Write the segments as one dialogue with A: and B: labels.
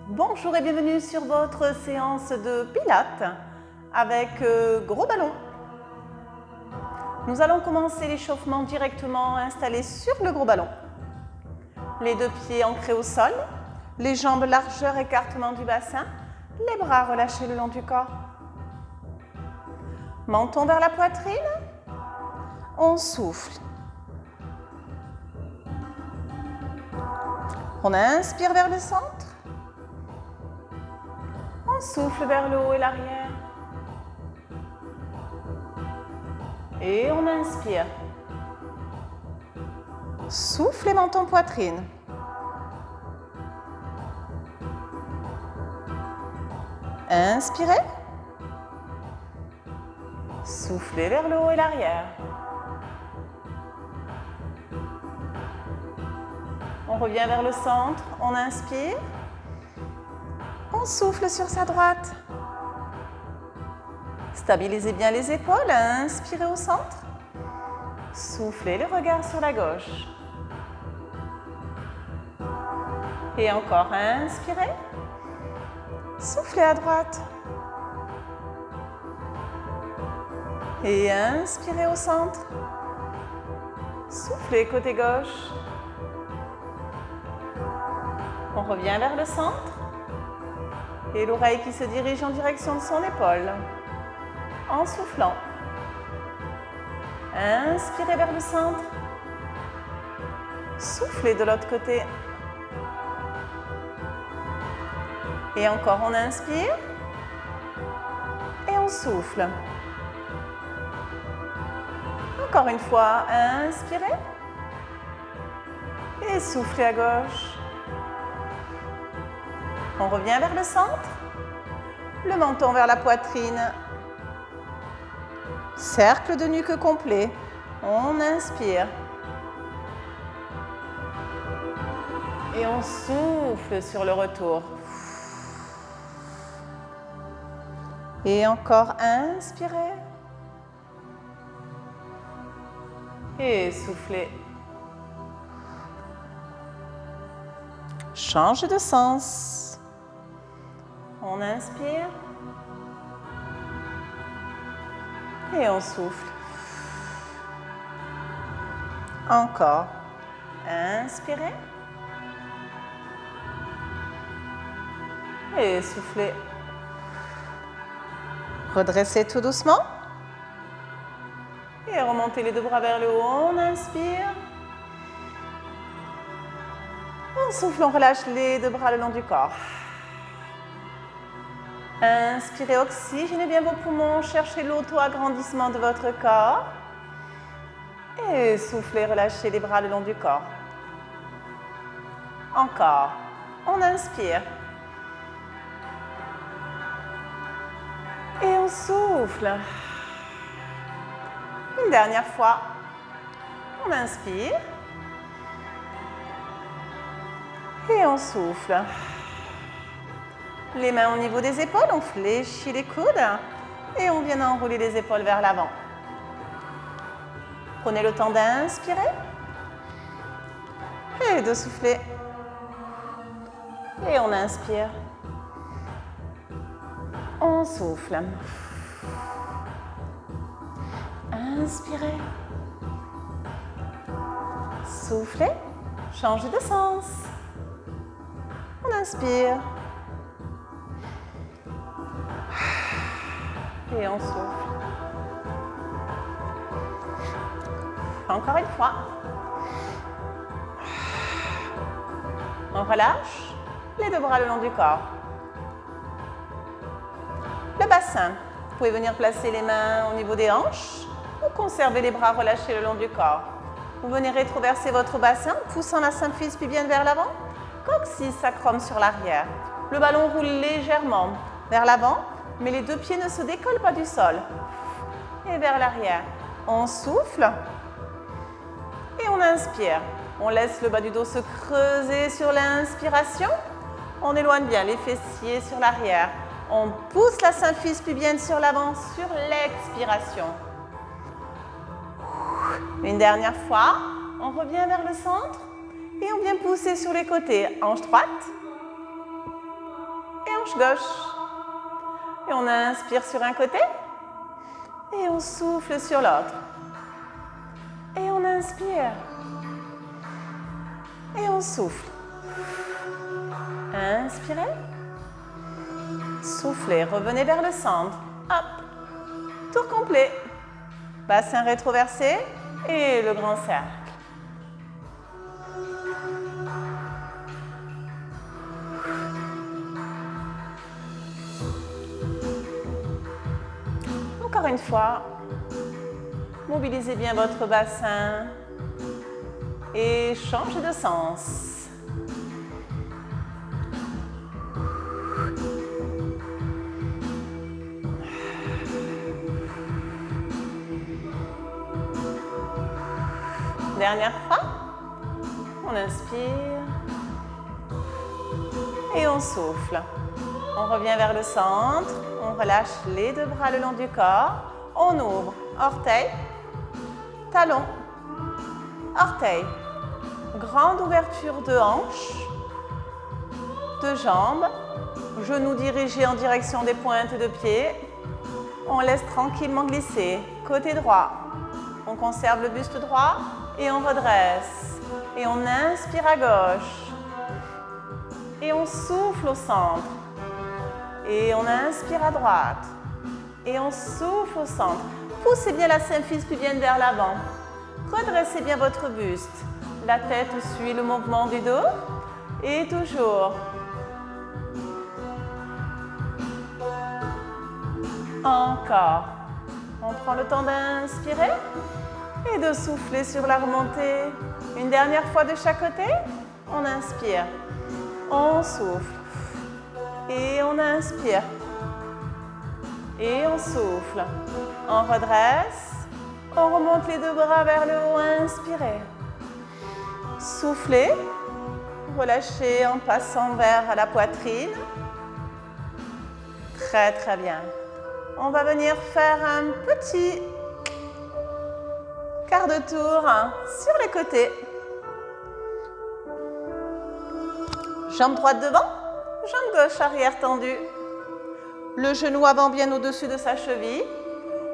A: Bonjour et bienvenue sur votre séance de pilates avec gros ballon. Nous allons commencer l'échauffement directement installé sur le gros ballon. Les deux pieds ancrés au sol, les jambes largeur écartement du bassin, les bras relâchés le long du corps. Menton vers la poitrine, on souffle. On inspire vers le centre. On souffle vers le haut et l'arrière. Et on inspire. Soufflez menton poitrine. Inspirez. Soufflez vers le haut et l'arrière. On revient vers le centre, on inspire. On souffle sur sa droite. Stabilisez bien les épaules, inspirez au centre. Soufflez le regard sur la gauche. Et encore, inspirez. Soufflez à droite. Et inspirez au centre. Soufflez côté gauche. On revient vers le centre. Et l'oreille qui se dirige en direction de son épaule. En soufflant. Inspirez vers le centre. Soufflez de l'autre côté. Et encore, on inspire. Et on souffle. Encore une fois, inspirez. Et soufflez à gauche. On revient vers le centre. Le menton vers la poitrine. Cercle de nuque complet. On inspire. Et on souffle sur le retour. Et encore, inspirez. Et soufflez. Change de sens. On inspire. Et on souffle. Encore. Inspirez. Et soufflez. Redressez tout doucement. Et remontez les deux bras vers le haut. On inspire. On souffle, on relâche les deux bras le long du corps. Inspirez, oxygénez bien vos poumons, cherchez l'auto-agrandissement de votre corps. Et soufflez, relâchez les bras le long du corps. Encore. On inspire. Et on souffle. Une dernière fois. On inspire. Et on souffle. Les mains au niveau des épaules, on fléchit les coudes et on vient enrouler les épaules vers l'avant. Prenez le temps d'inspirer et de souffler. Et on inspire. On souffle. Inspirez. Soufflez. Changez de sens. On inspire. Et on souffle. Encore une fois. On relâche les deux bras le long du corps. Le bassin. Vous pouvez venir placer les mains au niveau des hanches ou conserver les bras relâchés le long du corps. Vous venez rétroverser votre bassin, poussant la symphyse pubienne vers l'avant, coccyx sacrum sur l'arrière. Le ballon roule légèrement vers l'avant, mais les deux pieds ne se décollent pas du sol. Et vers l'arrière. On souffle. Et on inspire. On laisse le bas du dos se creuser sur l'inspiration. On éloigne bien les fessiers sur l'arrière. On pousse la symphyse pubienne sur l'avant sur l'expiration. Une dernière fois. On revient vers le centre. Et on vient pousser sur les côtés. Hanche droite. hanche gauche. Et on inspire sur un côté. Et on souffle sur l'autre. Et on inspire. Et on souffle. Inspirez. Soufflez. Revenez vers le centre. Hop. Tour complet. Bassin rétroversé et le grand cercle. Encore une fois, mobilisez bien votre bassin et changez de sens. Dernière fois, on inspire et on souffle. On revient vers le centre, on relâche les deux bras le long du corps, on ouvre orteil, talon, orteil, grande ouverture de hanche, de jambes, genoux dirigés en direction des pointes de pied, on laisse tranquillement glisser, côté droit, on conserve le buste droit et on redresse, et on inspire à gauche, et on souffle au centre. Et on inspire à droite. Et on souffle au centre. Poussez bien la symphyse pubienne vers l'avant. Redressez bien votre buste. La tête suit le mouvement du dos. Et toujours. Encore. On prend le temps d'inspirer et de souffler sur la remontée. Une dernière fois de chaque côté. On inspire. On souffle. Et on inspire. Et on souffle. On redresse. On remonte les deux bras vers le haut. Inspirez. Soufflez. Relâchez en passant vers la poitrine. Très, très bien. On va venir faire un petit quart de tour sur les côtés. Jambe droite devant. Jambe gauche arrière tendue. Le genou avant bien au-dessus de sa cheville.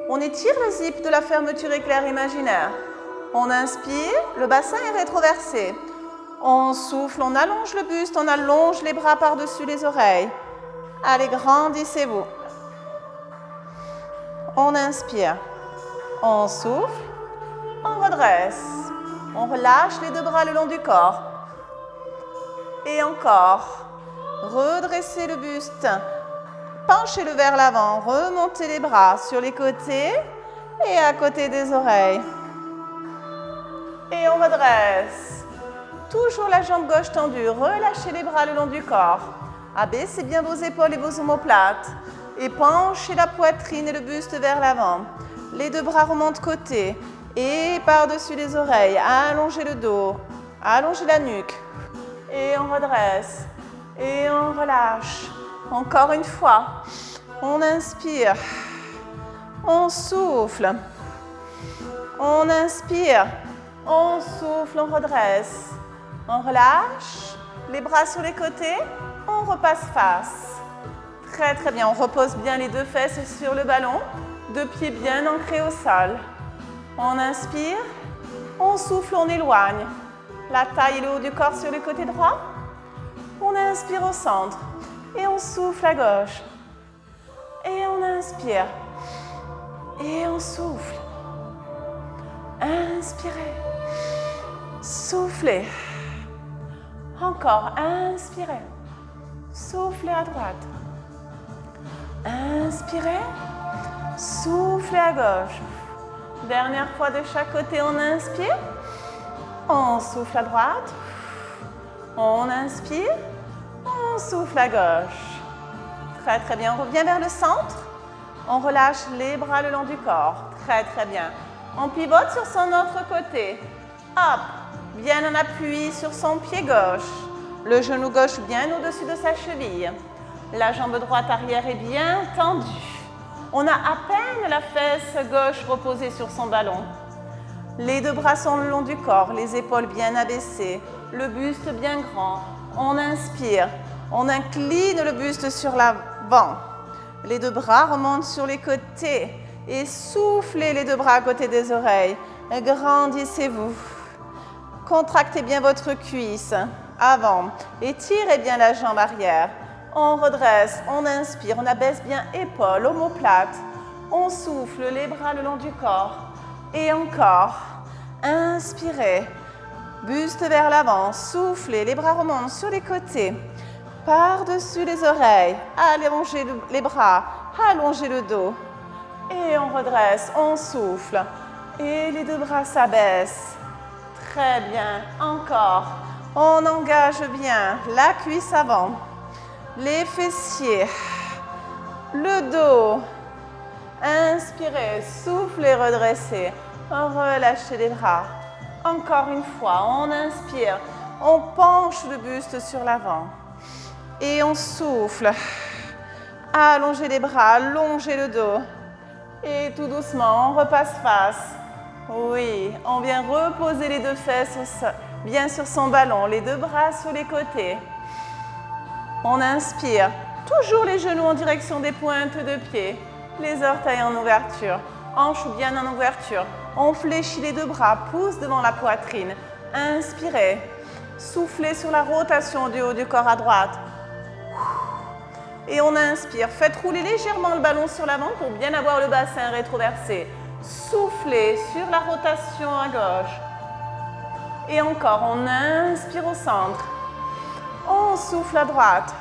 A: On étire le zip de la fermeture éclair imaginaire. On inspire, le bassin est rétroversé. On souffle, on allonge le buste, on allonge les bras par-dessus les oreilles. Allez, grandissez-vous. On inspire. On souffle. On redresse. On relâche les deux bras le long du corps. Et encore. Redressez le buste, penchez-le vers l'avant, remontez les bras sur les côtés et à côté des oreilles. Et on redresse. Toujours la jambe gauche tendue, relâchez les bras le long du corps. Abaissez bien vos épaules et vos omoplates et penchez la poitrine et le buste vers l'avant. Les deux bras remontent côté et par-dessus les oreilles. Allongez le dos, allongez la nuque et on redresse. Et on relâche. Encore une fois. On inspire. On souffle. On inspire. On souffle, on redresse. On relâche. Les bras sur les côtés. On repasse face. Très très bien. On repose bien les deux fesses sur le ballon. Deux pieds bien ancrés au sol. On inspire. On souffle, on éloigne. La taille et le haut du corps sur le côté droit. On inspire au centre et on souffle à gauche. Et on inspire. Et on souffle. Inspirez. Soufflez. Encore. Inspirez. Soufflez à droite. Inspirez. Soufflez à gauche. Dernière fois de chaque côté, on inspire. On souffle à droite. On inspire. On souffle à gauche. Très très bien. On revient vers le centre. On relâche les bras le long du corps. Très très bien. On pivote sur son autre côté. Hop. Bien en appui sur son pied gauche. Le genou gauche bien au-dessus de sa cheville. La jambe droite arrière est bien tendue. On a à peine la fesse gauche reposée sur son ballon. Les deux bras sont le long du corps, les épaules bien abaissées, le buste bien grand. On inspire, On incline le buste sur l'avant. Les deux bras remontent sur les côtés. Et soufflez les deux bras à côté des oreilles. Grandissez-vous. Contractez bien votre cuisse avant. Étirez bien la jambe arrière. On redresse, on inspire, on abaisse bien épaules, omoplate. On souffle les bras le long du corps. Et encore. Inspirez. Buste vers l'avant. Soufflez, les bras remontent sur les côtés. Par-dessus les oreilles. Allongez les bras. Allongez le dos. Et on redresse, on souffle. Et les deux bras s'abaissent. Très bien. Encore. On engage bien la cuisse avant. Les fessiers. Le dos. Inspirez, soufflez, redressez. Relâchez les bras. Encore une fois, on inspire. On penche le buste sur l'avant. Et on souffle. Allongez les bras, allongez le dos. Et tout doucement, on repasse face. Oui, on vient reposer les deux fesses bien sur son ballon, les deux bras sur les côtés. On inspire. Toujours les genoux en direction des pointes de pied. Les orteils en ouverture. Hanches bien en ouverture. On fléchit les deux bras, pouce devant la poitrine. Inspirez. Soufflez sur la rotation du haut du corps à droite. Et on inspire. Faites rouler légèrement le ballon sur l'avant pour bien avoir le bassin rétroversé. Soufflez sur la rotation à gauche. Et encore, on inspire au centre. On souffle à droite.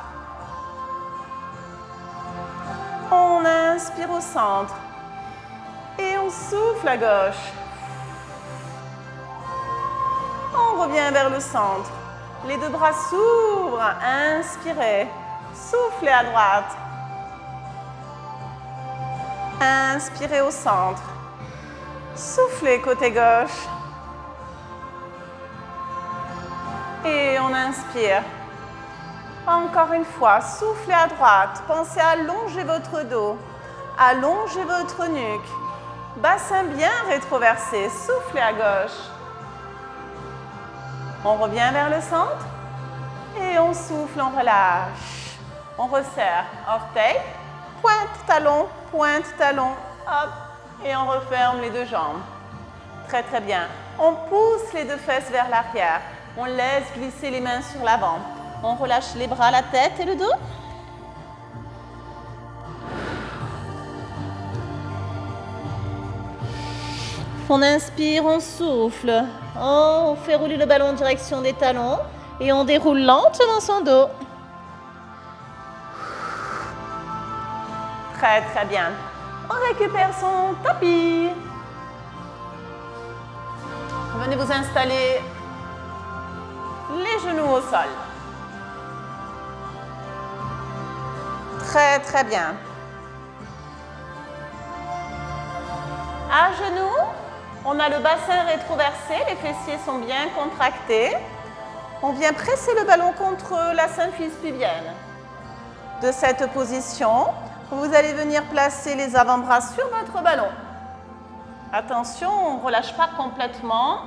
A: On inspire au centre. Et on souffle à gauche. On revient vers le centre. Les deux bras s'ouvrent. Inspirez. Soufflez à droite. Inspirez au centre. Soufflez côté gauche. Et on inspire. Encore une fois, soufflez à droite. Pensez à allonger votre dos. Allongez votre nuque. Bassin bien rétroversé. Soufflez à gauche. On revient vers le centre. Et on souffle, on relâche. On resserre. Orteil, pointe, talon. Hop. Et on referme les deux jambes. Très, très bien. On pousse les deux fesses vers l'arrière. On laisse glisser les mains sur l'avant. On relâche les bras, la tête et le dos. On inspire, on souffle. On fait rouler le ballon en direction des talons. Et on déroule lentement son dos. Très, très bien. On récupère son tapis. Venez vous installer les genoux au sol. Très, très bien. À genoux, on a le bassin rétroversé, les fessiers sont bien contractés. On vient presser le ballon contre la symphyse pubienne. De cette position, vous allez venir placer les avant-bras sur votre ballon. Attention, on ne relâche pas complètement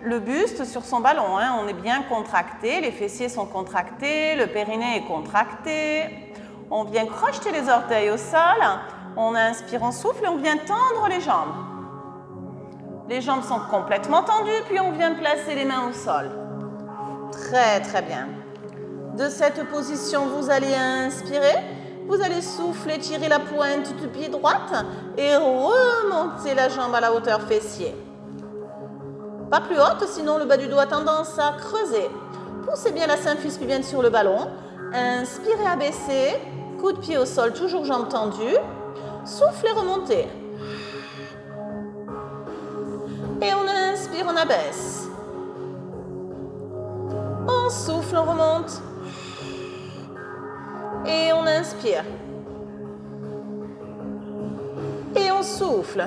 A: le buste sur son ballon. Hein. On est bien contracté, les fessiers sont contractés, le périnée est contracté. On vient crocheter les orteils au sol. On inspire, on souffle et on vient tendre les jambes. Les jambes sont complètement tendues, puis on vient placer les mains au sol. Très, très bien. De cette position, vous allez inspirer. Vous allez souffler, tirer la pointe du pied droite et remonter la jambe à la hauteur fessier. Pas plus haute, sinon le bas du dos a tendance à creuser. Poussez bien la symphyse pubienne sur le ballon. Inspirez, abaissez. Coup de pied au sol, toujours jambes tendues. Soufflez, remontez. Et on inspire, on abaisse. On souffle, on remonte. Et on inspire. Et on souffle.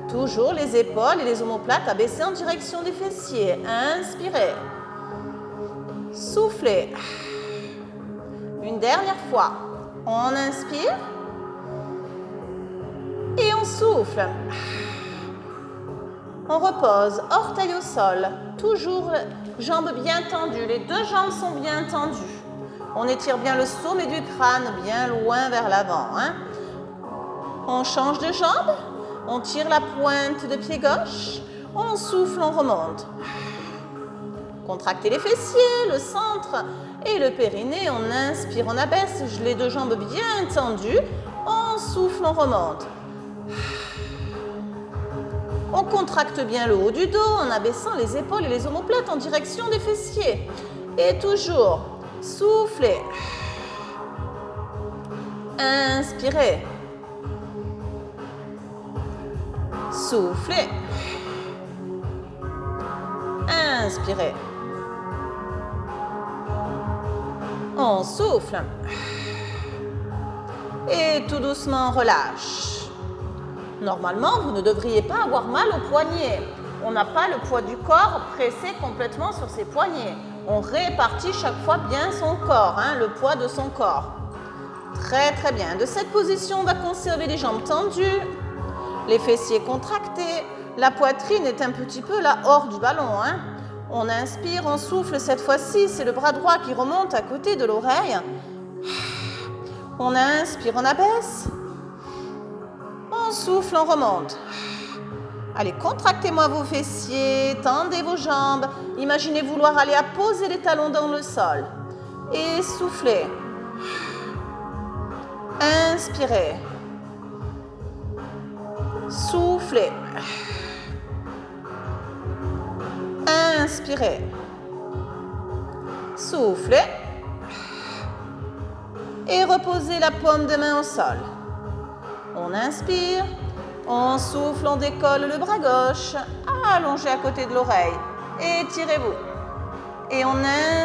A: Toujours les épaules et les omoplates abaissées en direction des fessiers. Inspirez. Soufflez. Une dernière fois. On inspire. Et on souffle. On repose, orteil au sol. Toujours Jambes bien tendues, les deux jambes sont bien tendues. On étire bien le sommet du crâne, bien loin vers l'avant. Hein. On change de jambe, on tire la pointe de pied gauche, on souffle, on remonte. Contractez les fessiers, le centre et le périnée. On inspire, on abaisse les deux jambes bien tendues. On souffle, on remonte. On contracte bien le haut du dos en abaissant les épaules et les omoplates en direction des fessiers. Et toujours, soufflez. Inspirez. Soufflez. Inspirez. On souffle. Et tout doucement, on relâche. Normalement, vous ne devriez pas avoir mal aux poignets. On n'a pas le poids du corps pressé complètement sur ses poignets. On répartit chaque fois bien son corps, hein, le poids de son corps. Très très bien. De cette position, on va conserver les jambes tendues, les fessiers contractés. La poitrine est un petit peu là hors du ballon. Hein. On inspire, on souffle cette fois-ci. C'est le bras droit qui remonte à côté de l'oreille. On inspire, on abaisse. On souffle, on remonte. Allez, contractez-moi vos fessiers, tendez vos jambes. Imaginez vouloir aller poser les talons dans le sol. Et soufflez. Inspirez. Soufflez. Inspirez. Soufflez. Et reposez la paume de main au sol. On inspire, on souffle, on décolle le bras gauche, allongé à côté de l'oreille. Étirez-vous. Et on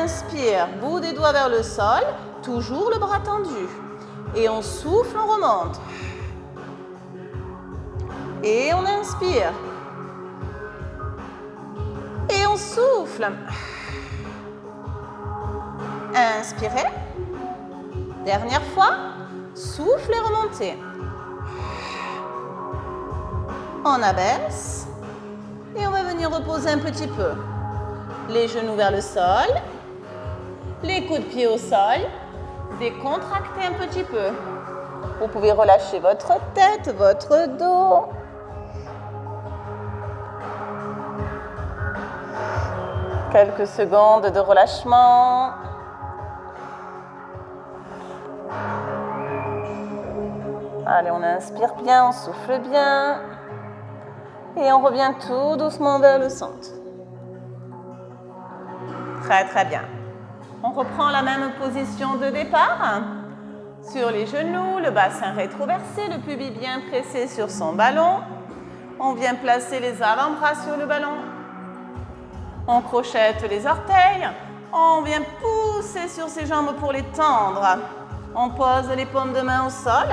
A: inspire, bout des doigts vers le sol, toujours le bras tendu. Et on souffle, on remonte. Et on inspire. Et on souffle. Inspirez. Dernière fois, souffle et remontez. On abaisse et on va venir reposer un petit peu. Les genoux vers le sol, les coudes de pied au sol, décontractez un petit peu. Vous pouvez relâcher votre tête, votre dos. Quelques secondes de relâchement. Allez, on inspire bien, on souffle bien. Et on revient tout doucement vers le centre. Très, très bien. On reprend la même position de départ. Sur les genoux, le bassin rétroversé, le pubis bien pressé sur son ballon. On vient placer les avant-bras sur le ballon. On crochette les orteils. On vient pousser sur ses jambes pour les tendre. On pose les paumes de main au sol.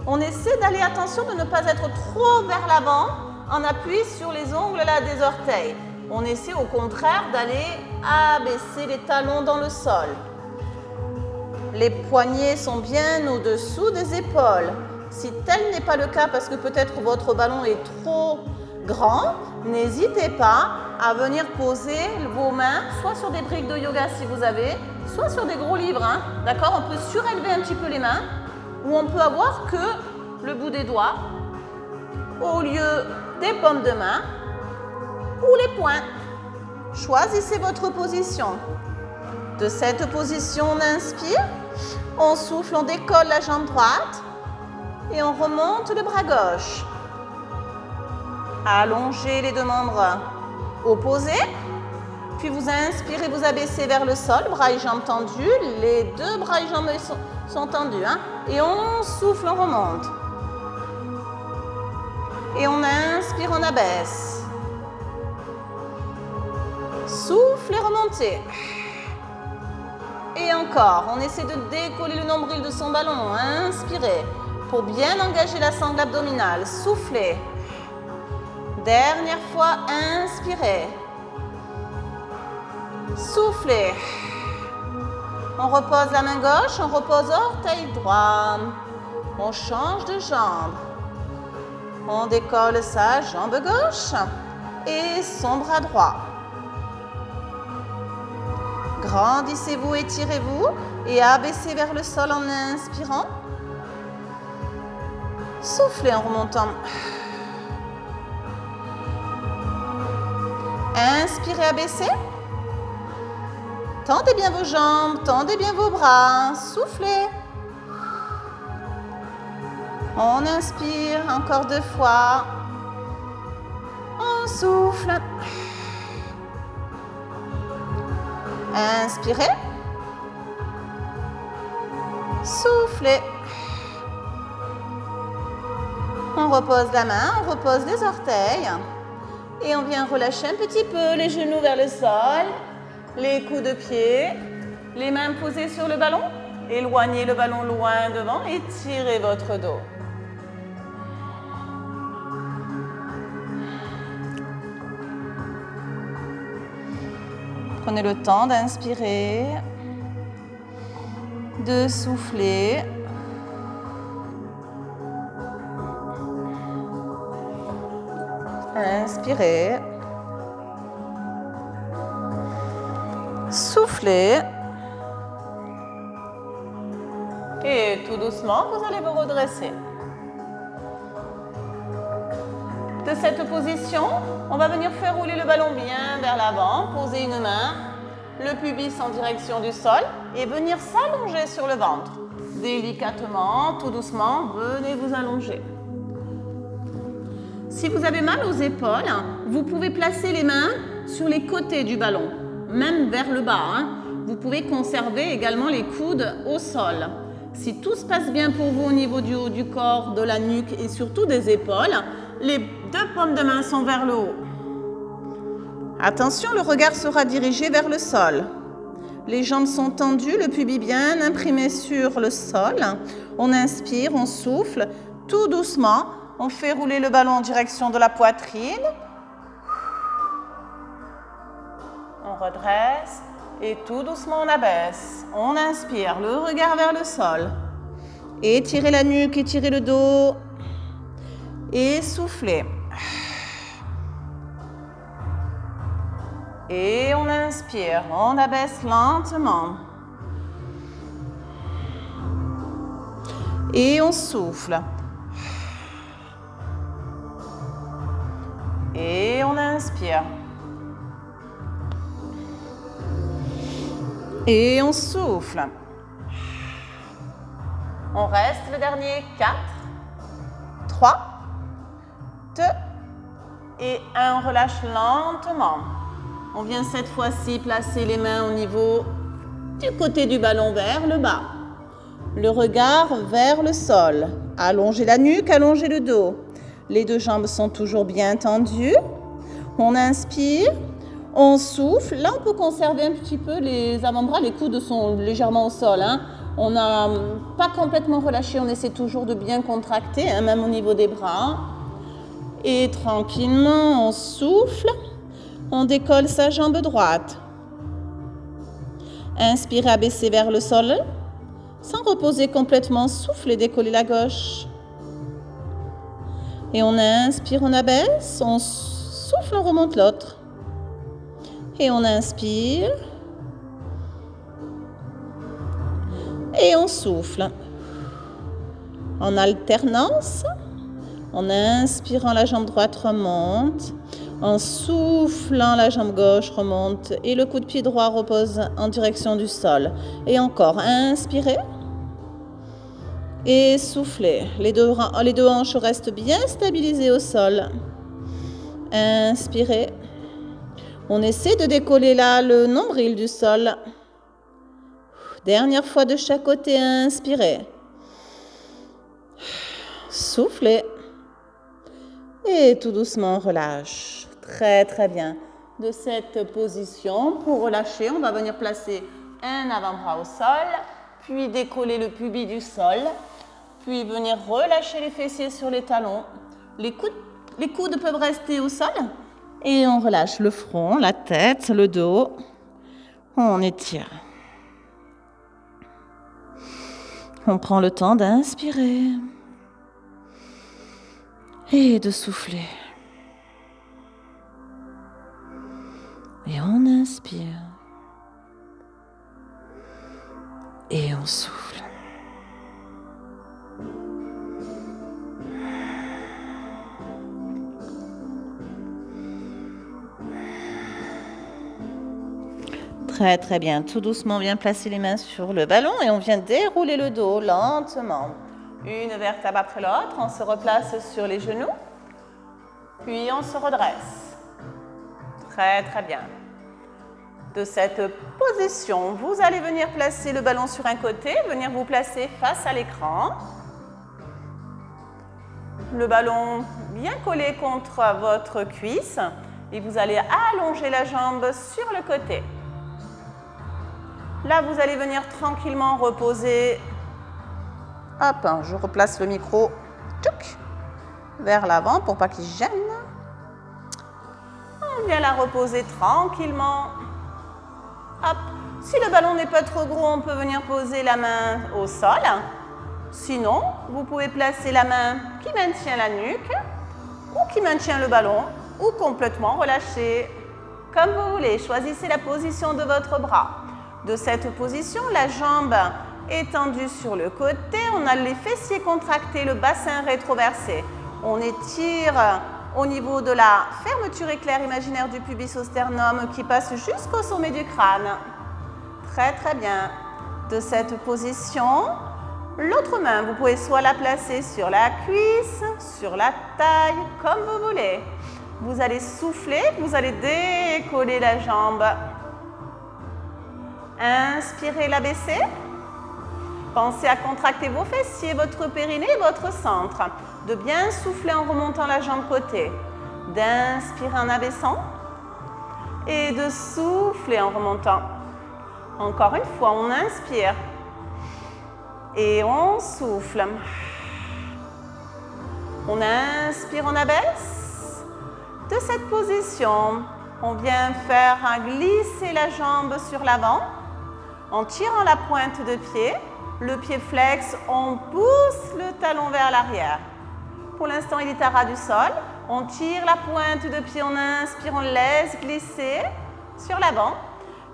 A: On essaie d'aller, attention, de ne pas être trop vers l'avant en appui sur les ongles là, des orteils. On essaie au contraire d'aller abaisser les talons dans le sol. Les poignets sont bien au-dessous des épaules. Si tel n'est pas le cas parce que peut-être votre ballon est trop grand, n'hésitez pas à venir poser vos mains soit sur des briques de yoga si vous avez, soit sur des gros livres. Hein. D'accord? On peut surélever un petit peu les mains. Où on peut avoir que le bout des doigts au lieu des paumes de main ou les poings. Choisissez votre position. De cette position, on inspire, on souffle, on décolle la jambe droite et on remonte le bras gauche. Allongez les deux membres opposés, puis vous inspirez, vous abaissez vers le sol, bras et jambes tendus, les deux bras et jambes sont tendus. Hein? Et on souffle, on remonte. Et on inspire, on abaisse. Souffle et remontez. Et encore, on essaie de décoller le nombril de son ballon. Inspirez pour bien engager la sangle abdominale. Soufflez. Dernière fois, inspirez. Soufflez. On repose la main gauche, on repose orteil droit. On change de jambe. On décolle sa jambe gauche et son bras droit. Agrandissez-vous, étirez-vous et abaissez vers le sol en inspirant. Soufflez en remontant. Inspirez, abaissez. Tendez bien vos jambes, tendez bien vos bras. Soufflez. On inspire, encore 2 fois. On souffle. Inspirez. Soufflez. On repose la main, on repose les orteils. Et on vient relâcher un petit peu les genoux vers le sol, les coups de pied, les mains posées sur le ballon. Éloignez le ballon loin devant et tirez votre dos. Prenez le temps d'inspirer, de souffler. Inspirez. Soufflez. Et tout doucement, vous allez vous redresser. De cette position, on va venir faire rouler le ballon bien vers l'avant, poser une main, le pubis en direction du sol et venir s'allonger sur le ventre. Délicatement, tout doucement, venez vous allonger. Si vous avez mal aux épaules, vous pouvez placer les mains sur les côtés du ballon, même vers le bas. Vous pouvez conserver également les coudes au sol. Si tout se passe bien pour vous au niveau du haut du corps, de la nuque et surtout des épaules, les 2 paumes de main sont vers le haut. Attention, le regard sera dirigé vers le sol. Les jambes sont tendues, le pubis bien imprimé sur le sol. On inspire, on souffle, tout doucement. On fait rouler le ballon en direction de la poitrine. On redresse et tout doucement on abaisse. On inspire, le regard vers le sol. Étirez la nuque, étirez le dos. Et soufflez. Et on inspire, on abaisse lentement. Et on souffle. Et on inspire. Et on souffle. On reste le dernier. 4, 3, 2 et 1. On relâche lentement. On vient cette fois-ci placer les mains au niveau du côté du ballon vers le bas. Le regard vers le sol. Allongez la nuque, allongez le dos. Les 2 jambes sont toujours bien tendues. On inspire, on souffle. Là, on peut conserver un petit peu les avant-bras. Les coudes sont légèrement au sol. On n'a pas complètement relâché. On essaie toujours de bien contracter, même au niveau des bras. Et tranquillement, on souffle. On décolle sa jambe droite. Inspirez, abaissez vers le sol. Sans reposer complètement, soufflez, décollez la gauche. Et on inspire, on abaisse, on souffle, on remonte l'autre. Et on inspire. Et on souffle. En alternance, en inspirant, la jambe droite remonte. En soufflant, la jambe gauche remonte. Et le coup de pied droit repose en direction du sol. Et encore, inspirez. Et soufflez. Les deux hanches restent bien stabilisées au sol. Inspirez. On essaie de décoller là le nombril du sol. Dernière fois de chaque côté, inspirez. Soufflez. Et tout doucement, on relâche. Très, très bien. De cette position, pour relâcher, on va venir placer un avant-bras au sol, puis décoller le pubis du sol, puis venir relâcher les fessiers sur les talons. Les coudes peuvent rester au sol et on relâche le front, la tête, le dos. On étire. On prend le temps d'inspirer et de souffler. Et on inspire. Et on souffle. Très très bien. Tout doucement, on vient placer les mains sur le ballon et on vient dérouler le dos lentement. Une vertèbre après l'autre, on se replace sur les genoux, puis on se redresse. Très très bien. De cette position, vous allez venir placer le ballon sur un côté, venir vous placer face à l'écran. Le ballon bien collé contre votre cuisse et vous allez allonger la jambe sur le côté. Là, vous allez venir tranquillement reposer. Hop, je replace le micro vers l'avant pour pas qu'il gêne. On vient la reposer tranquillement. Hop. Si le ballon n'est pas trop gros, on peut venir poser la main au sol. Sinon, vous pouvez placer la main qui maintient la nuque ou qui maintient le ballon ou complètement relâcher comme vous voulez. Choisissez la position de votre bras. De cette position, la jambe est tendue sur le côté. On a les fessiers contractés, le bassin rétroversé. On étire au niveau de la fermeture éclair imaginaire du pubis au sternum qui passe jusqu'au sommet du crâne. Très très bien. De cette position, l'autre main, vous pouvez soit la placer sur la cuisse, sur la taille, comme vous voulez. Vous allez souffler, vous allez décoller la jambe. Inspirez, la baissez. Pensez à contracter vos fessiers, votre périnée et votre centre. De bien souffler en remontant la jambe côté. D'inspirer en abaissant. Et de souffler en remontant. Encore une fois, on inspire. Et on souffle. On inspire, on abaisse. De cette position, on vient faire glisser la jambe sur l'avant. En tirant la pointe de pied, le pied flex, on pousse le talon vers l'arrière. Pour l'instant, il est à ras du sol. On tire la pointe de pied, on inspire, on laisse glisser sur l'avant.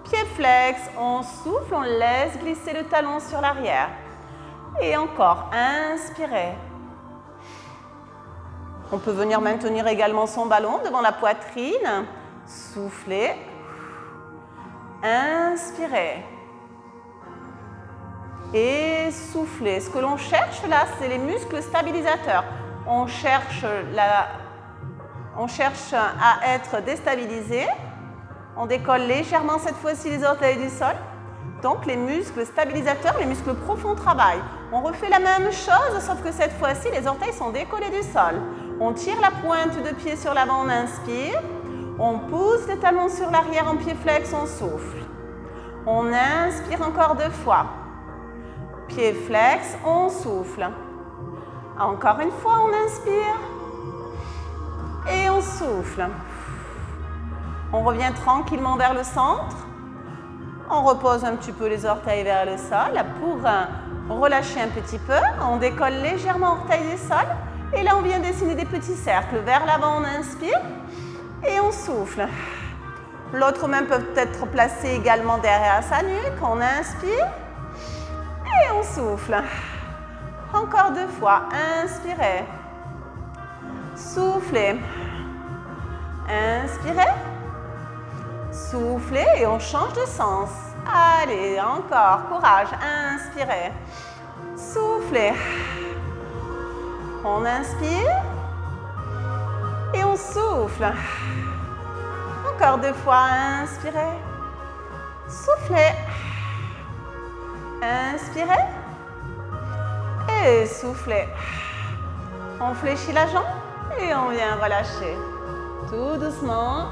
A: Pied flex, on souffle, on laisse glisser le talon sur l'arrière. Et encore, inspirez. On peut venir maintenir également son ballon devant la poitrine. Soufflez. Inspirez. Et soufflez. Ce que l'on cherche là, c'est les muscles stabilisateurs. On cherche à être déstabilisé. On décolle légèrement cette fois-ci les orteils du sol. Donc les muscles stabilisateurs, les muscles profonds travaillent. On refait la même chose, sauf que cette fois-ci, les orteils sont décollés du sol. On tire la pointe de pied sur l'avant, on inspire. On pousse les talons sur l'arrière en pied flex, on souffle. On inspire encore 2 fois. Pied flex, on souffle. Encore une fois, on inspire. Et on souffle. On revient tranquillement vers le centre. On repose un petit peu les orteils vers le sol pour relâcher un petit peu. On décolle légèrement orteils du sol. Et là, on vient dessiner des petits cercles. Vers l'avant, on inspire. Et on souffle. L'autre main peut être placée également derrière sa nuque. On inspire. Et on souffle. Encore 2 fois. Inspirez. Soufflez. Inspirez. Soufflez et on change de sens. Allez, encore. Courage. Inspirez. Soufflez. On inspire. Et on souffle. Encore 2 fois. Inspirez. Soufflez. Inspirez. Et soufflez. On fléchit la jambe et on vient relâcher. Tout doucement.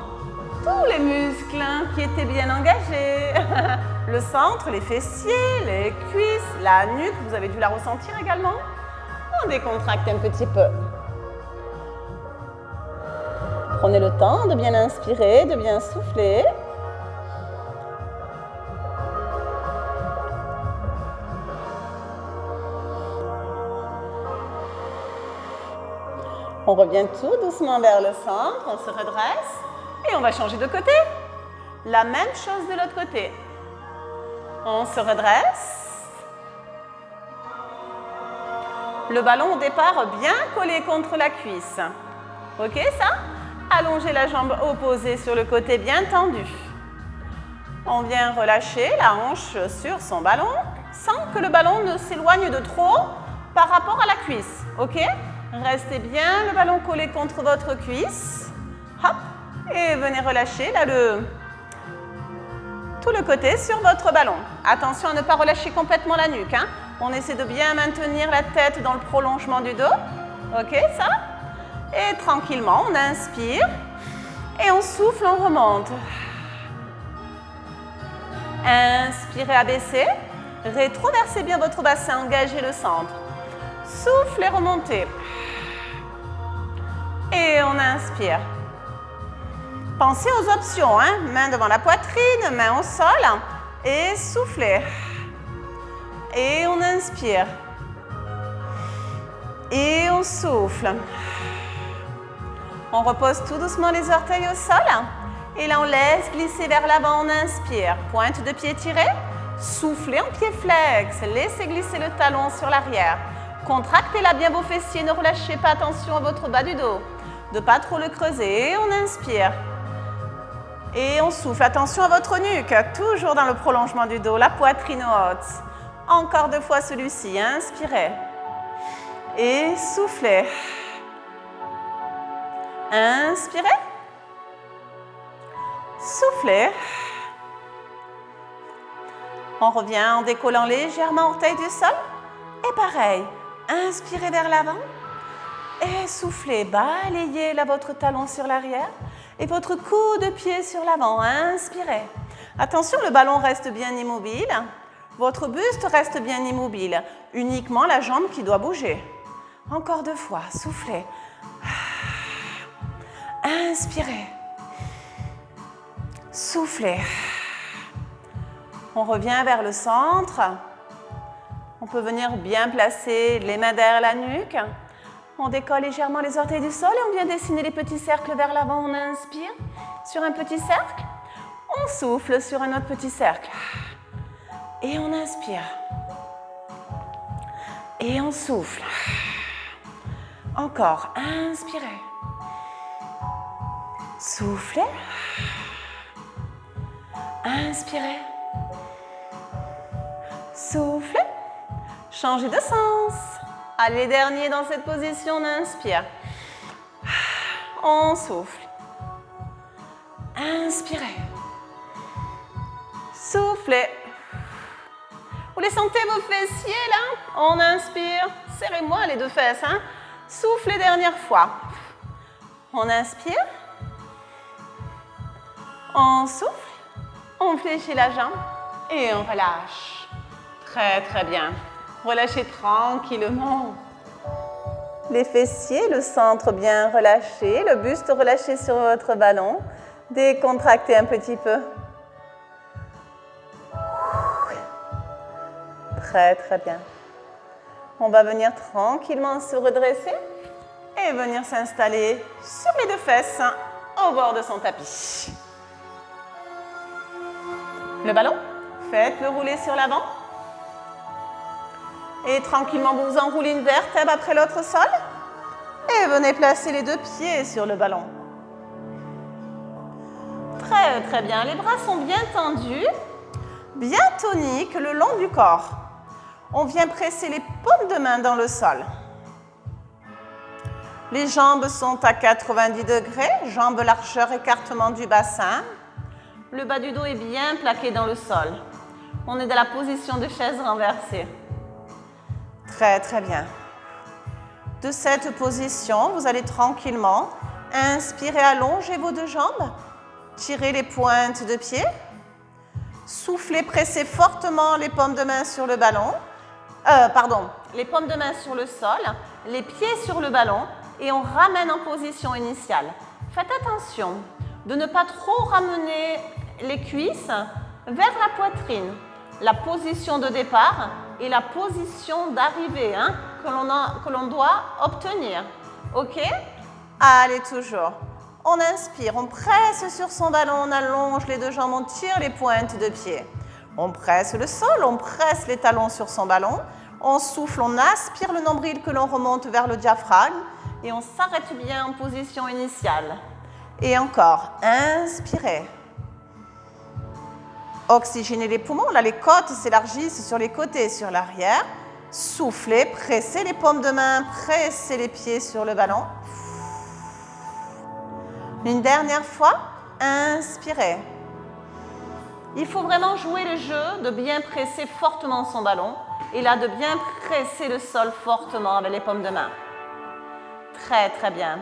A: Tous les muscles qui étaient bien engagés. Le centre, les fessiers, les cuisses, la nuque. Vous avez dû la ressentir également. On décontracte un petit peu. Prenez le temps de bien inspirer, de bien souffler. On revient tout doucement vers le centre, on se redresse et on va changer de côté. La même chose de l'autre côté. On se redresse Le ballon au départ bien collé contre la cuisse. Ok ça? Allongez la jambe opposée sur le côté bien tendu. On vient relâcher la hanche sur son ballon sans que le ballon ne s'éloigne de trop par rapport à la cuisse. Ok? Restez bien le ballon collé contre votre cuisse. Hop. Et venez relâcher là tout le côté sur votre ballon. Attention à ne pas relâcher complètement la nuque. Hein? On essaie de bien maintenir la tête dans le prolongement du dos. Ok, ça? Et tranquillement, on inspire. Et on souffle, on remonte. Inspirez, abaissez. Rétroversez bien votre bassin, engagez le centre. Soufflez, remontez. Et on inspire. Pensez aux options, hein? Main devant la poitrine, main au sol. Et soufflez. Et on inspire. Et on souffle. On repose tout doucement les orteils au sol. Et là, on laisse glisser vers l'avant, on inspire. Pointe de pied tirée. Soufflez en pied flex. Laissez glisser le talon sur l'arrière. Contractez là bien vos fessiers, ne relâchez pas, attention à votre bas du dos. De pas trop le creuser. Et on inspire. Et on souffle. Attention à votre nuque. Toujours dans le prolongement du dos, la poitrine haute. Encore 2 fois celui-ci. Inspirez. Et soufflez. Inspirez. Soufflez. On revient en décollant légèrement orteil du sol. Et pareil. Inspirez vers l'avant. Et soufflez. Balayez là votre talon sur l'arrière. Et votre coude de pied sur l'avant. Inspirez. Attention, le ballon reste bien immobile. Votre buste reste bien immobile. Uniquement la jambe qui doit bouger. Encore 2 fois. Soufflez. Inspirez. Soufflez. On revient vers le centre. On peut venir bien placer les mains derrière la nuque. On décolle légèrement les orteils du sol et on vient dessiner les petits cercles vers l'avant. On inspire sur un petit cercle. On souffle sur un autre petit cercle. Et on inspire. Et on souffle. Encore. Inspirez. Soufflez. Inspirez. Soufflez. Changez de sens. Allez, dernier dans cette position, on inspire. On souffle. Inspirez. Soufflez. Vous les sentez vos fessiers là? On inspire. Serrez-moi les 2 fesses. Hein? Soufflez dernière fois. On inspire. On souffle. On fléchit la jambe. Et on relâche. Très très bien. Relâchez tranquillement. Les fessiers, le centre bien relâché, le buste relâché sur votre ballon. Décontractez un petit peu. Très très bien. On va venir tranquillement se redresser et venir s'installer sur les 2 fesses au bord de son tapis. Le ballon, faites-le rouler sur l'avant. Et tranquillement, vous enroulez une vertèbre après l'autre au sol. Et venez placer les 2 pieds sur le ballon. Très, très bien. Les bras sont bien tendus, bien toniques le long du corps. On vient presser les paumes de main dans le sol. Les jambes sont à 90 degrés, jambes largeur, écartement du bassin. Le bas du dos est bien plaqué dans le sol. On est dans la position de chaise renversée. Très, très bien. De cette position, vous allez tranquillement inspirer, allonger vos 2 jambes. Tirez les pointes de pied. Soufflez, pressez fortement les paumes de main sur le ballon. Les paumes de main sur le sol, les pieds sur le ballon et on ramène en position initiale. Faites attention de ne pas trop ramener les cuisses vers la poitrine. La position de départ et la position d'arrivée que l'on doit obtenir. Ok? Allez, toujours. On inspire, on presse sur son ballon, on allonge les 2 jambes, on tire les pointes de pied. On presse le sol, on presse les talons sur son ballon. On souffle, on aspire le nombril que l'on remonte vers le diaphragme et on s'arrête bien en position initiale. Et encore, inspirez. Oxygénez les poumons, là les côtes s'élargissent sur les côtés et sur l'arrière. Soufflez, pressez les paumes de main, pressez les pieds sur le ballon. Une dernière fois, inspirez. Il faut vraiment jouer le jeu de bien presser fortement son ballon et là de bien presser le sol fortement avec les paumes de main. Très très bien.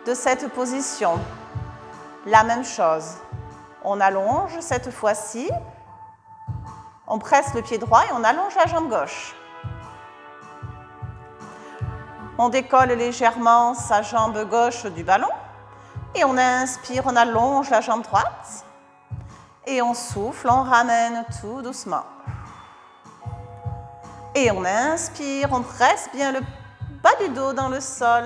A: De cette position, la même chose. On allonge cette fois-ci, on presse le pied droit et on allonge la jambe gauche. On décolle légèrement sa jambe gauche du ballon et on inspire, on allonge la jambe droite et on souffle, on ramène tout doucement. Et on inspire, on presse bien le bas du dos dans le sol,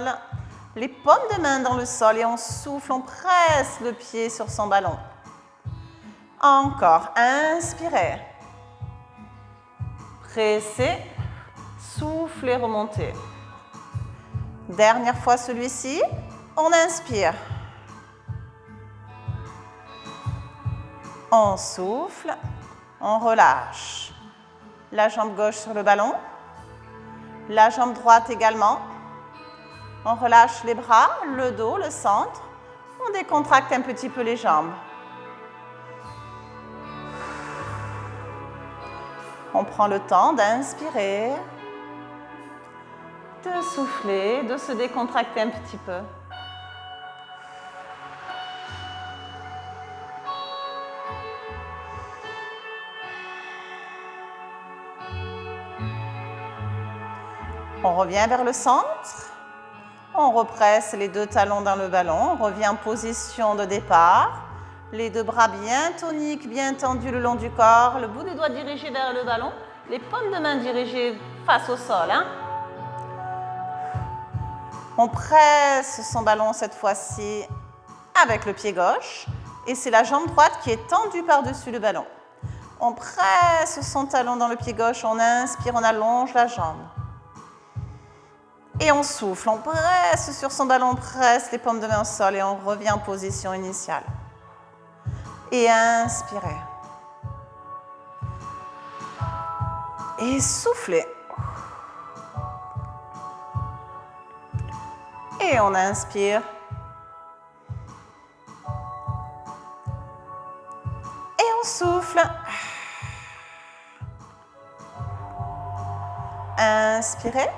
A: les paumes de main dans le sol et on souffle, on presse le pied sur son ballon. Encore, inspirez. Pressez, soufflez, remontez. Dernière fois celui-ci, on inspire. On souffle, on relâche. La jambe gauche sur le ballon, la jambe droite également. On relâche les bras, le dos, le centre. On décontracte un petit peu les jambes. On prend le temps d'inspirer, de souffler, de se décontracter un petit peu. On revient vers le centre. On represse les deux talons dans le ballon. On revient en position de départ. Les deux bras bien toniques, bien tendus le long du corps. Le bout des doigts dirigé vers le ballon. Les paumes de main dirigées face au sol. On presse son ballon cette fois-ci avec le pied gauche. Et c'est la jambe droite qui est tendue par-dessus le ballon. On presse son talon dans le pied gauche. On inspire, on allonge la jambe. Et on souffle, on presse sur son ballon, on presse les paumes de main au sol et on revient en position initiale. Et inspirez. Et soufflez. Et on inspire. Et on souffle. Inspirez.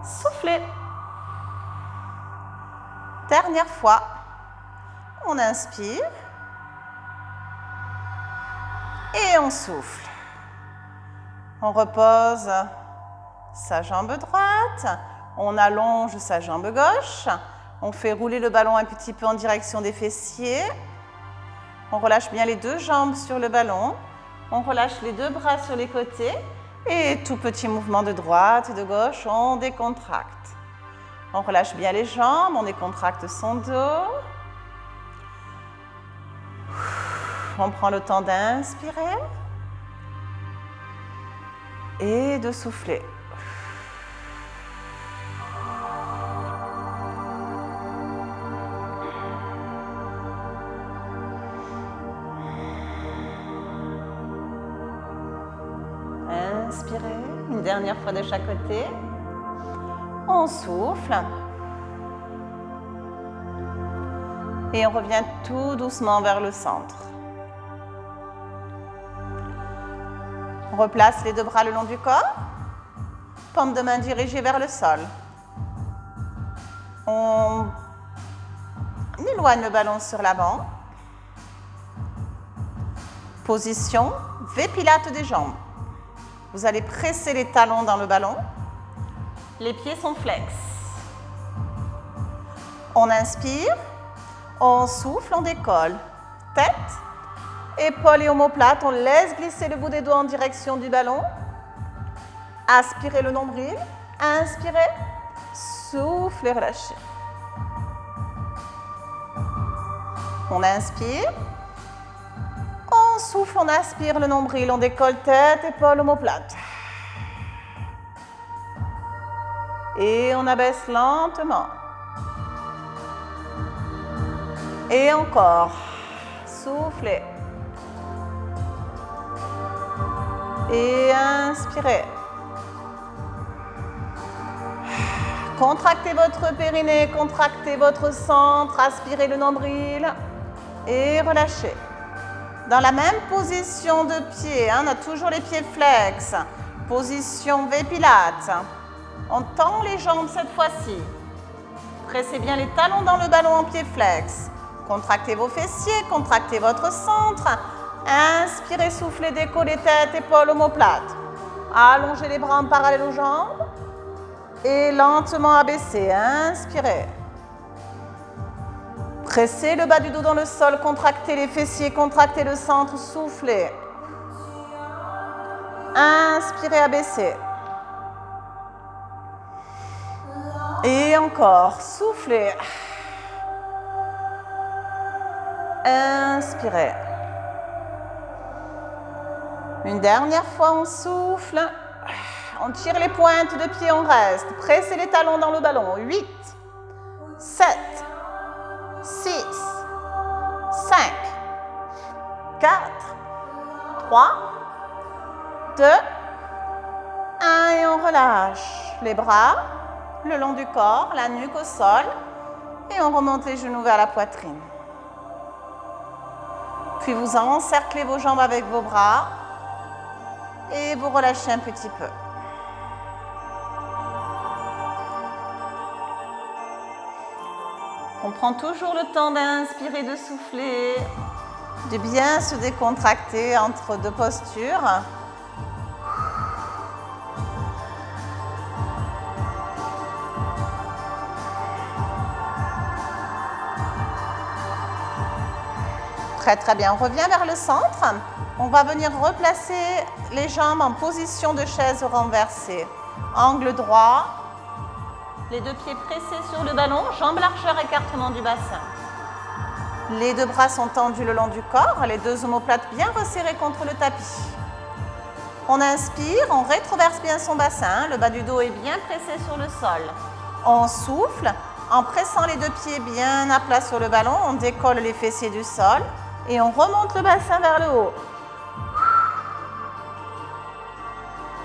A: Soufflez. Dernière fois, on inspire et on souffle. On repose sa jambe droite, on allonge sa jambe gauche, on fait rouler le ballon un petit peu en direction des fessiers. On relâche bien les deux jambes sur le ballon, on relâche les deux bras sur les côtés. Et tout petit mouvement de droite et de gauche, on décontracte. On relâche bien les jambes, on décontracte son dos. On prend le temps d'inspirer et de souffler. Inspirez, une dernière fois de chaque côté. On souffle. Et on revient tout doucement vers le centre. On replace les deux bras le long du corps. Paume de main dirigée vers le sol. On éloigne le ballon sur l'avant. Position V Pilates des jambes. Vous allez presser les talons dans le ballon. Les pieds sont flex. On inspire, on souffle, on décolle. Tête, épaules et omoplates. On laisse glisser le bout des doigts en direction du ballon. Aspirez le nombril. Inspirez, soufflez, relâchez. On inspire, on souffle, on aspire le nombril, on décolle tête, épaules, omoplate. Et on abaisse lentement. Et encore. Soufflez. Et inspirez. Contractez votre périnée, contractez votre centre, aspirez le nombril et relâchez. Dans la même position de pied, on a toujours les pieds flex. Position V-Pilates. On tend les jambes cette fois-ci. Pressez bien les talons dans le ballon en pied flex. Contractez vos fessiers, contractez votre centre. Inspirez, soufflez, décollez tête, épaules, omoplate. Allongez les bras en parallèle aux jambes. Et lentement abaissez. Inspirez. Pressez le bas du dos dans le sol, contractez les fessiers, contractez le centre, soufflez. Inspirez, abaissez. Et encore, soufflez. Inspirez. Une dernière fois, on souffle. On tire les pointes de pied, on reste. Pressez les talons dans le ballon. 8, 7, 6, 5, 4, 3, 2, 1 et on relâche les bras le long du corps, la nuque au sol et on remonte les genoux vers la poitrine. Puis vous encerclez vos jambes avec vos bras et vous relâchez un petit peu. On prend toujours le temps d'inspirer, de souffler, de bien se décontracter entre deux postures. Très très bien, on revient vers le centre. On va venir replacer les jambes en position de chaise renversée. Angle droit. Les deux pieds pressés sur le ballon, jambes largeur, écartement du bassin. Les deux bras sont tendus le long du corps, les deux omoplates bien resserrées contre le tapis. On inspire, on rétroverse bien son bassin, le bas du dos est bien pressé sur le sol. On souffle, en pressant les deux pieds bien à plat sur le ballon, on décolle les fessiers du sol et on remonte le bassin vers le haut.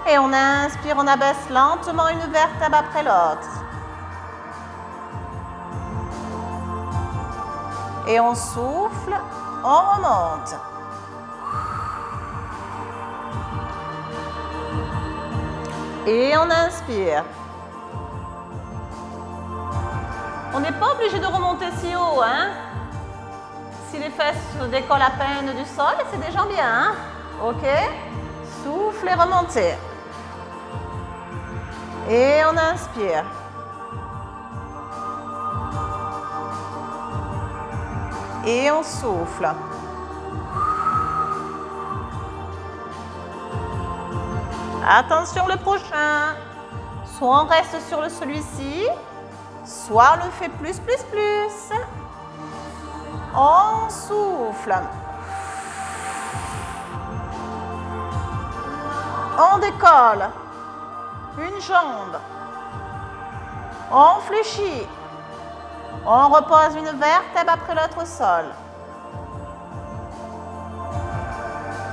A: Et on inspire, on abaisse lentement une vertèbre après l'autre. Et on souffle, on remonte. Et on inspire. On n'est pas obligé de remonter si haut, hein? Si les fesses se décollent à peine du sol, c'est déjà bien, hein? Ok? Souffle et remontez. Et on inspire. Et on souffle. Attention le prochain. Soit on reste sur celui-ci, soit on le fait plus. On souffle. On décolle. Une jambe. On fléchit. On repose une vertèbre après l'autre au sol.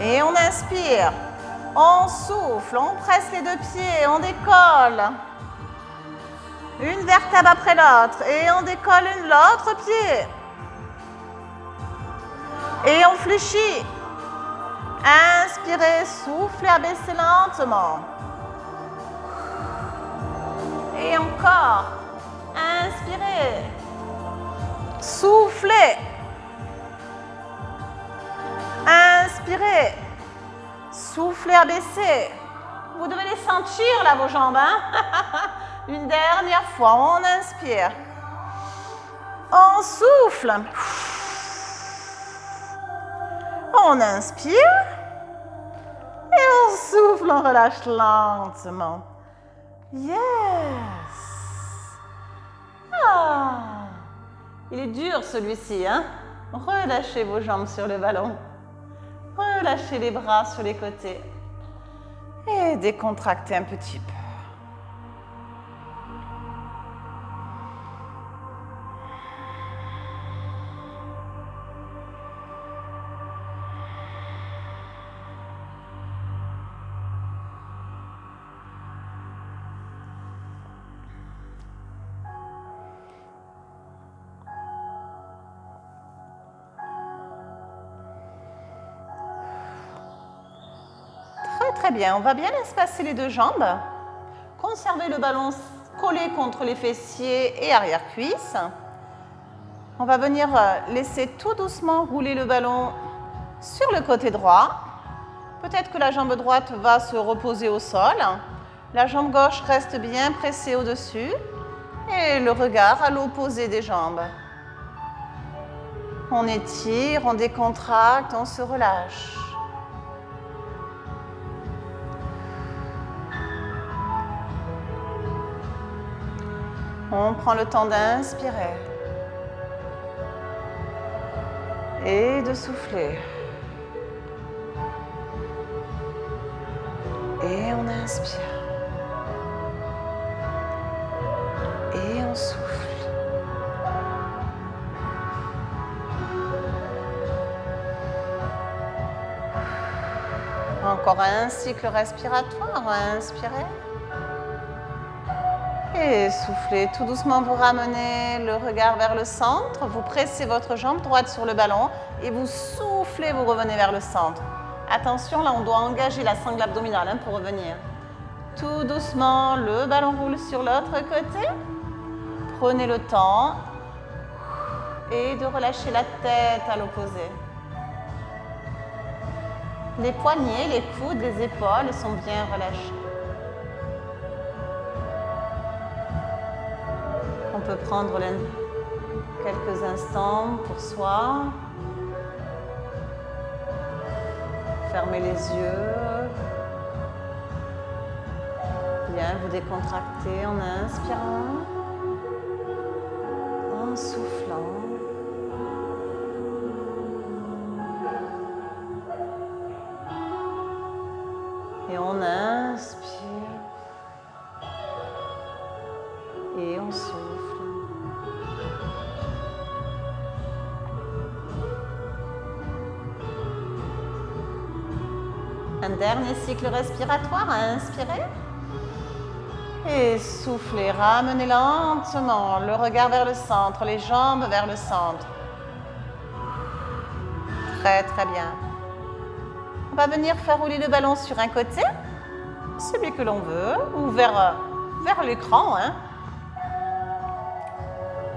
A: Et on inspire. On souffle, on presse les deux pieds, on décolle. Une vertèbre après l'autre et on décolle l'autre pied. Et on fléchit. Inspirez, soufflez, abaissez lentement. Et encore. Inspirez. Soufflez. Inspirez. Soufflez, abaissez. Vous devez les sentir là, vos jambes. Hein? Une dernière fois, on inspire. On souffle. On inspire. Et on souffle, on relâche lentement. Yes. Ah. Il est dur celui-ci, hein? Relâchez vos jambes sur le ballon. Relâchez les bras sur les côtés. Et décontractez un petit peu. Très bien, on va bien espacer les deux jambes. Conservez le ballon collé contre les fessiers et arrière-cuisses. On va venir laisser tout doucement rouler le ballon sur le côté droit. Peut-être que la jambe droite va se reposer au sol. La jambe gauche reste bien pressée au-dessus et le regard à l'opposé des jambes. On étire, on décontracte, on se relâche. On prend le temps d'inspirer et de souffler. Et on inspire. Et on souffle. Encore un cycle respiratoire. Inspirez. Et soufflez tout doucement, vous ramenez le regard vers le centre, vous pressez votre jambe droite sur le ballon et vous soufflez, vous revenez vers le centre. Attention, là on doit engager la sangle abdominale pour revenir. Tout doucement, le ballon roule sur l'autre côté. Prenez le temps et de relâcher la tête à l'opposé. Les poignets, les coudes, les épaules sont bien relâchés. On peut prendre quelques instants pour soi. Fermez les yeux. Bien, vous décontractez en inspirant, en soufflant. Et on inspire et on souffle. Un dernier cycle respiratoire, inspirez et soufflez, ramenez lentement le regard vers le centre, les jambes vers le centre. Très très bien. On va venir faire rouler le ballon sur un côté, celui que l'on veut, ou vers l'écran.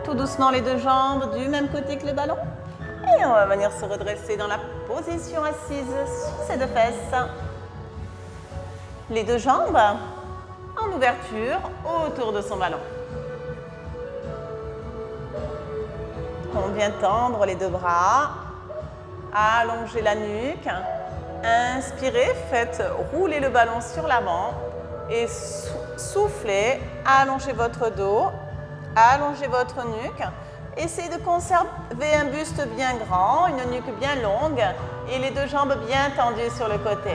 A: Tout doucement les deux jambes du même côté que le ballon. Et on va venir se redresser dans la position assise sur ses deux fesses. Les deux jambes en ouverture autour de son ballon. On vient tendre les deux bras, allonger la nuque. Inspirez, faites rouler le ballon sur l'avant et soufflez, allongez votre dos, allongez votre nuque. Essayez de conserver un buste bien grand, une nuque bien longue et les deux jambes bien tendues sur le côté.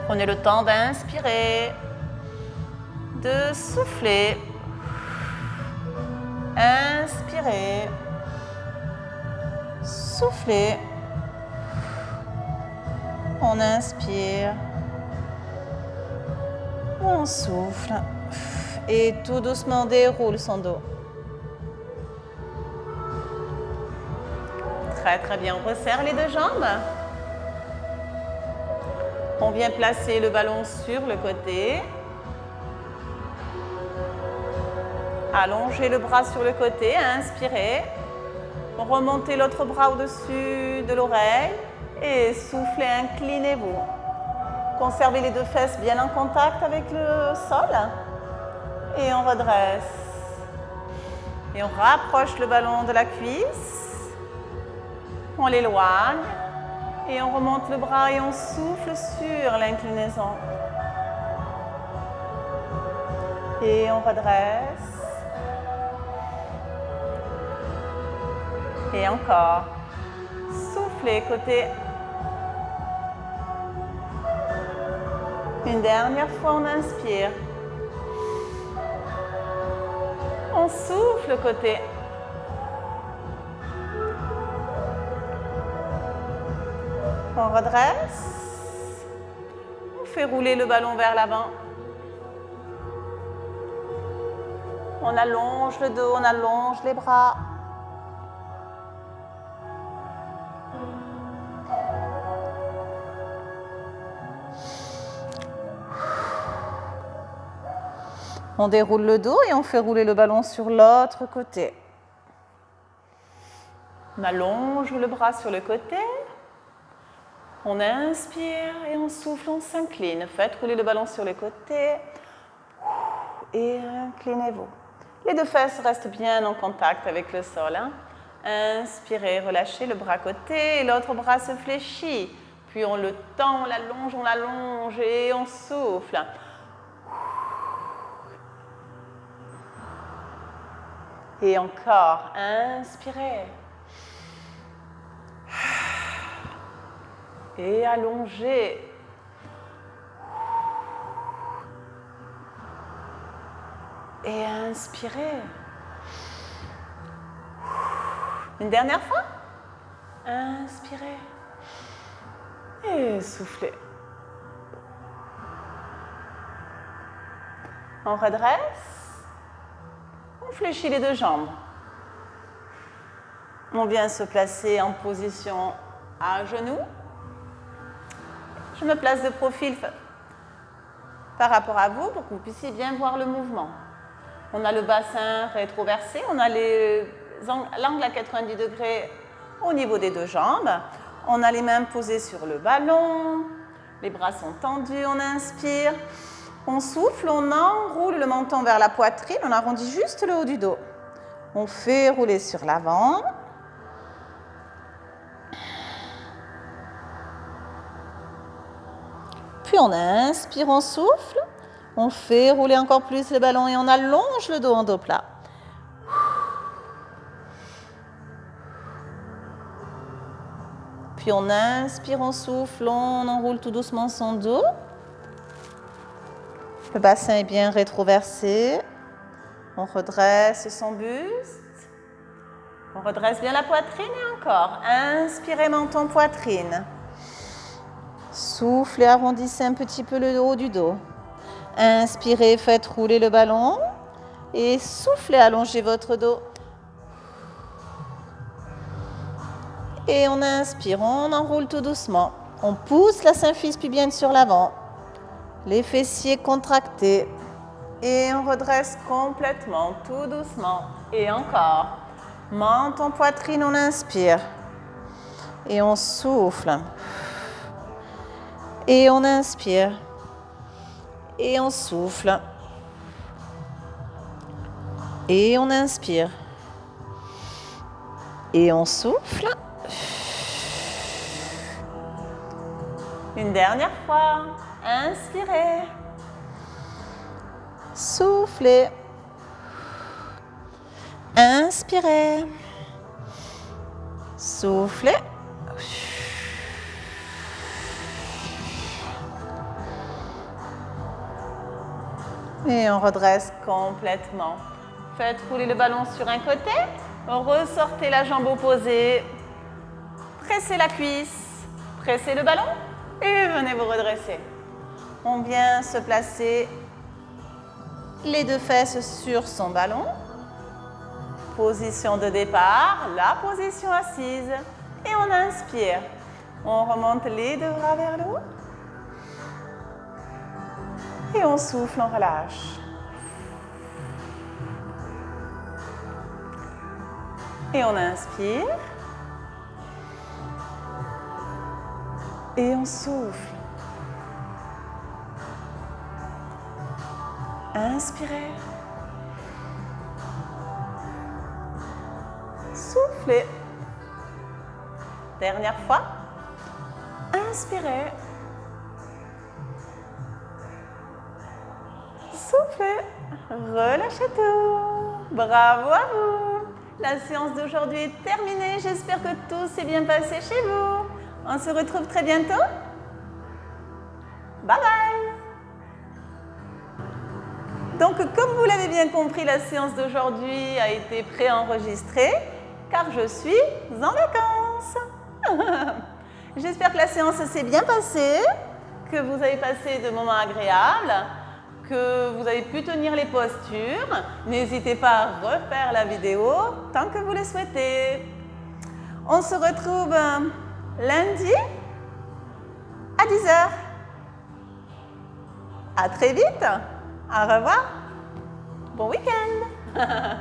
A: Prenez le temps d'inspirer, de souffler. Inspirez, soufflez. On inspire, on souffle et tout doucement déroule son dos. Très très bien, on resserre les deux jambes. On vient placer le ballon sur le côté. Allongez le bras sur le côté, inspirez. Remontez l'autre bras au-dessus de l'oreille et soufflez, inclinez-vous. Conservez les deux fesses bien en contact avec le sol. Et on redresse. Et on rapproche le ballon de la cuisse. On l'éloigne. Et on remonte le bras et on souffle sur l'inclinaison. Et on redresse. Et encore. Soufflez côté. Une dernière fois, on inspire. On souffle côté. On redresse. On fait rouler le ballon vers l'avant. On allonge le dos, on allonge les bras. On déroule le dos et on fait rouler le ballon sur l'autre côté. On allonge le bras sur le côté. On inspire et on souffle, on s'incline. Faites rouler le ballon sur le côté. Et inclinez-vous. Les deux fesses restent bien en contact avec le sol. Hein. Inspirez, relâchez le bras côté et l'autre bras se fléchit. Puis on le tend, on l'allonge et on souffle. Et encore, inspirez. Et allongez. Et inspirez. Une dernière fois. Inspirez. Et soufflez. On redresse. On fléchit les deux jambes. On vient se placer en position à genoux. Je me place de profil par rapport à vous pour que vous puissiez bien voir le mouvement. On a le bassin rétroversé, on a l'angle à 90 degrés au niveau des deux jambes. On a les mains posées sur le ballon, les bras sont tendus, on inspire. On souffle, on enroule le menton vers la poitrine, on arrondit juste le haut du dos. On fait rouler sur l'avant. Puis on inspire, on souffle. On fait rouler encore plus le ballon et on allonge le dos en dos plat. Puis on inspire, on souffle, on enroule tout doucement son dos. Le bassin est bien rétroversé. On redresse son buste. On redresse bien la poitrine et encore. Inspirez, menton, poitrine. Soufflez, arrondissez un petit peu le haut du dos. Inspirez, faites rouler le ballon. Et soufflez, allongez votre dos. Et on inspire, on enroule tout doucement. On pousse la symphyse pubienne sur l'avant. Les fessiers contractés. Et on redresse complètement, tout doucement. Et encore. Menton, poitrine, on inspire. Et on souffle. Et on inspire. Et on souffle. Et on inspire. Et on souffle. Une dernière fois. Inspirez. Soufflez. Inspirez. Soufflez. Et on redresse complètement. Faites rouler le ballon sur un côté. Ressortez la jambe opposée. Pressez la cuisse. Pressez le ballon. Et venez vous redresser. On vient se placer les deux fesses sur son ballon. Position de départ, la position assise. Et on inspire. On remonte les deux bras vers le haut. Et on souffle, on relâche. Et on inspire. Et on souffle. Inspirez. Soufflez. Dernière fois. Inspirez. Soufflez. relâchez tout. Bravo à vous. La séance d'aujourd'hui est terminée. J'espère que tout s'est bien passé chez vous. On se retrouve très bientôt. Bye bye. Donc, comme vous l'avez bien compris, la séance d'aujourd'hui a été préenregistrée car je suis en vacances. J'espère que la séance s'est bien passée, que vous avez passé de moments agréables, que vous avez pu tenir les postures. N'hésitez pas à refaire la vidéo tant que vous le souhaitez. On se retrouve lundi à 10 h. À très vite. Au revoir. Bon week-end.